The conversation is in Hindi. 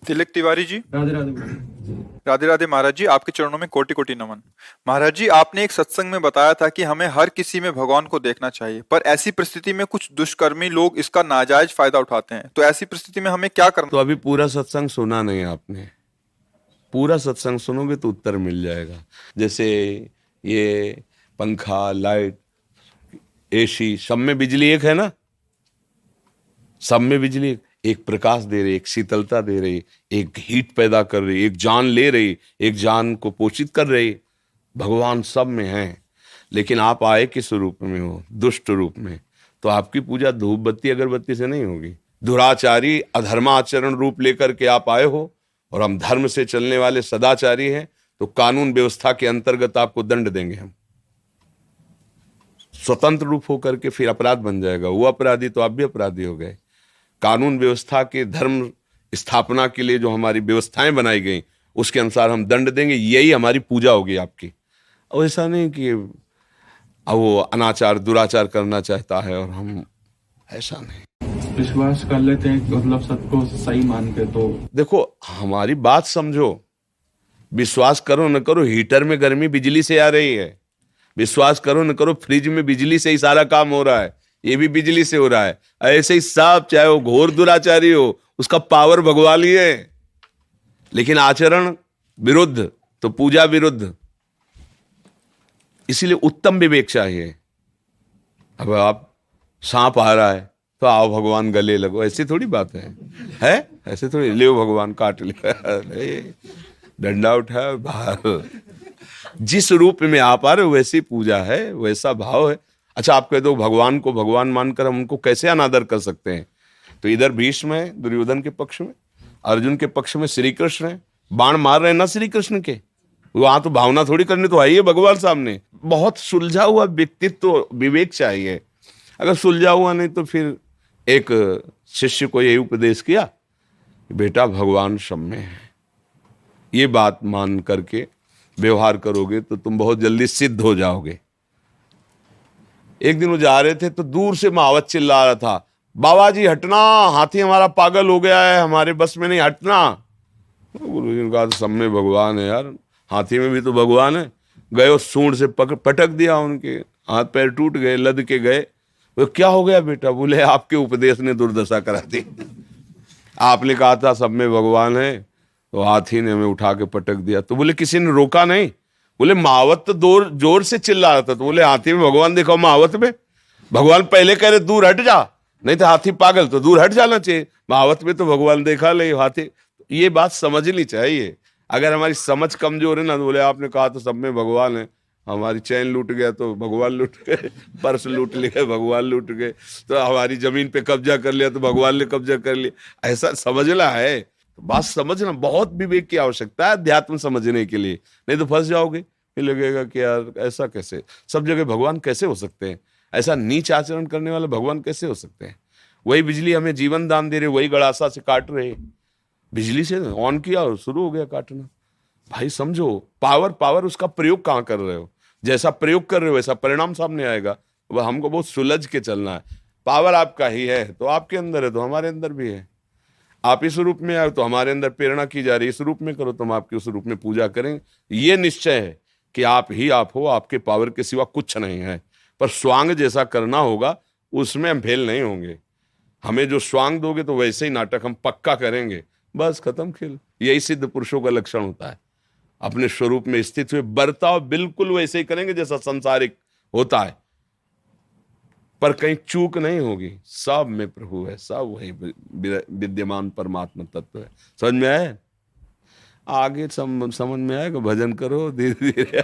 तिलक तिवारी जी। राधे राधे जी। राधे राधे महाराज जी, आपके चरणों में कोटि कोटि नमन। महाराज जी, आपने एक सत्संग में बताया था कि हमें हर किसी में भगवान को देखना चाहिए, पर ऐसी परिस्थिति में कुछ दुष्कर्मी लोग इसका नाजायज फायदा उठाते हैं, तो ऐसी परिस्थिति में हमें क्या करना। तो अभी पूरा सत्संग सुना नहीं आपने। पूरा सत्संग सुनोगे तो उत्तर मिल जाएगा। जैसे ये पंखा, लाइट, एसी, सब में बिजली एक है ना। सब में बिजली एक प्रकाश दे रही, एक शीतलता दे रही, एक हीट पैदा कर रही, एक जान ले रही, एक जान को पोषित कर रही। भगवान सब में है, लेकिन आप आए किस रूप में हो? दुष्ट रूप में। तो आपकी पूजा धूप बत्ती अगरबत्ती से नहीं होगी। दुराचारी अधर्माचरण रूप लेकर के आप आए हो, और हम धर्म से चलने वाले सदाचारी हैं, तो कानून व्यवस्था के अंतर्गत आपको दंड देंगे हम। स्वतंत्र रूप होकर के फिर अपराध बन जाएगा। वो अपराधी तो आप भी अपराधी हो गए। कानून व्यवस्था के धर्म स्थापना के लिए जो हमारी व्यवस्थाएं बनाई गई, उसके अनुसार हम दंड देंगे। यही हमारी पूजा होगी आपकी। और ऐसा नहीं कि वो अनाचार दुराचार करना चाहता है और हम, ऐसा नहीं। विश्वास कर लेते हैं कि मतलब सबको सही मान के। तो देखो, हमारी बात समझो। विश्वास करो न करो, हीटर में गर्मी बिजली से आ रही है। विश्वास करो न करो, फ्रिज में बिजली से ही सारा काम हो रहा है, ये भी बिजली से हो रहा है। ऐसे ही सब, चाहे वो घोर दुराचारी हो, उसका पावर भगवा लिए, लेकिन आचरण विरुद्ध, तो पूजा विरुद्ध। इसीलिए उत्तम विवेक चाहिए। अब आप, सांप आ रहा है तो आओ भगवान गले लगो, ऐसी थोड़ी बात है? ऐसे थोड़ी ले भगवान काट ले, डंडा उठा बाहर। जिस रूप में आप आ रहे हो वैसी पूजा है, वैसा भाव है। अच्छा, आप कह दो भगवान को भगवान मानकर हम उनको कैसे अनादर कर सकते हैं? तो इधर भीष्म है दुर्योधन के पक्ष में, अर्जुन के पक्ष में श्री कृष्ण है। बाण मार रहे हैं ना श्री कृष्ण के, वहां तो भावना थोड़ी करनी, तो आइए भगवान सामने। बहुत सुलझा हुआ व्यक्तित्व, विवेक चाहिए। अगर सुलझा हुआ नहीं तो फिर एक शिष्य को यही उपदेश किया, बेटा भगवान सब में है। ये बात मान करके व्यवहार करोगे तो तुम बहुत जल्दी सिद्ध हो जाओगे। एक दिन वो जा रहे थे तो दूर से महावत चिल्ला रहा था, बाबा जी हटना, हाथी हमारा पागल हो गया है, हमारे बस में नहीं, हटना। गुरु जी ने कहा, तो सब में भगवान है यार, हाथी में भी तो भगवान है। गए और सूंड से पटक दिया, उनके हाथ पैर टूट गए, लद के गए। वो क्या हो गया बेटा? बोले आपके उपदेश ने दुर्दशा करा दी। आपने कहा था सब में भगवान है, तो हाथी ने हमें उठा के पटक दिया। तो बोले किसी ने रोका नहीं? बोले महावत तो जोर से चिल्ला रहा था। तो बोले हाथी में भगवान देखो, महावत में भगवान पहले कह रहे दूर हट जा, नहीं तो हाथी पागल, तो दूर हट जाना चाहिए। महावत में तो भगवान देखा ले हाथी। ये बात समझनी चाहिए। अगर हमारी समझ कमजोर है ना, तो बोले आपने कहा तो सब में भगवान है, हमारी चैन लूट गया तो भगवान लूट गए, पर्स लूट लिया भगवान लूट गए, तो हमारी जमीन पे कब्जा कर लिया तो भगवान ने कब्जा कर लिया। ऐसा समझना है। तो बात समझना, बहुत विवेक की आवश्यकता है अध्यात्म समझने के लिए, नहीं तो फंस जाओगे। फिर लगेगा कि यार ऐसा कैसे, सब जगह भगवान कैसे हो सकते हैं? ऐसा नीच आचरण करने वाले भगवान कैसे हो सकते हैं? वही बिजली हमें जीवन दान दे रहे, वही गड़ासा से काट रहे। बिजली से ऑन किया और शुरू हो गया काटना। भाई समझो, पावर उसका प्रयोग कहाँ कर रहे हो? जैसा प्रयोग कर रहे हो वैसा परिणाम सामने आएगा। वह हमको बहुत सुलझ के चलना है। पावर आपका ही है तो आपके अंदर है, तो हमारे अंदर भी है। आप इस रूप में आए तो हमारे अंदर प्रेरणा की जा रही है, इस रूप में करो तो हम आपके उस रूप में पूजा करें। ये निश्चय है कि आप ही आप हो, आपके पावर के सिवा कुछ नहीं है। पर स्वांग जैसा करना होगा, उसमें हम फेल नहीं होंगे। हमें जो स्वांग दोगे तो वैसे ही नाटक हम पक्का करेंगे, बस खत्म खेल। यही सिद्ध पुरुषों का लक्षण होता है। अपने स्वरूप में स्थित हुए बर्ताव बिल्कुल वैसे ही करेंगे जैसा संसारिक होता है, पर कहीं चूक नहीं होगी। सब में प्रभु है, सब वही विद्यमान परमात्मा तत्व है। समझ में आए? आगे समझ में आएगा, भजन करो धीरे धीरे।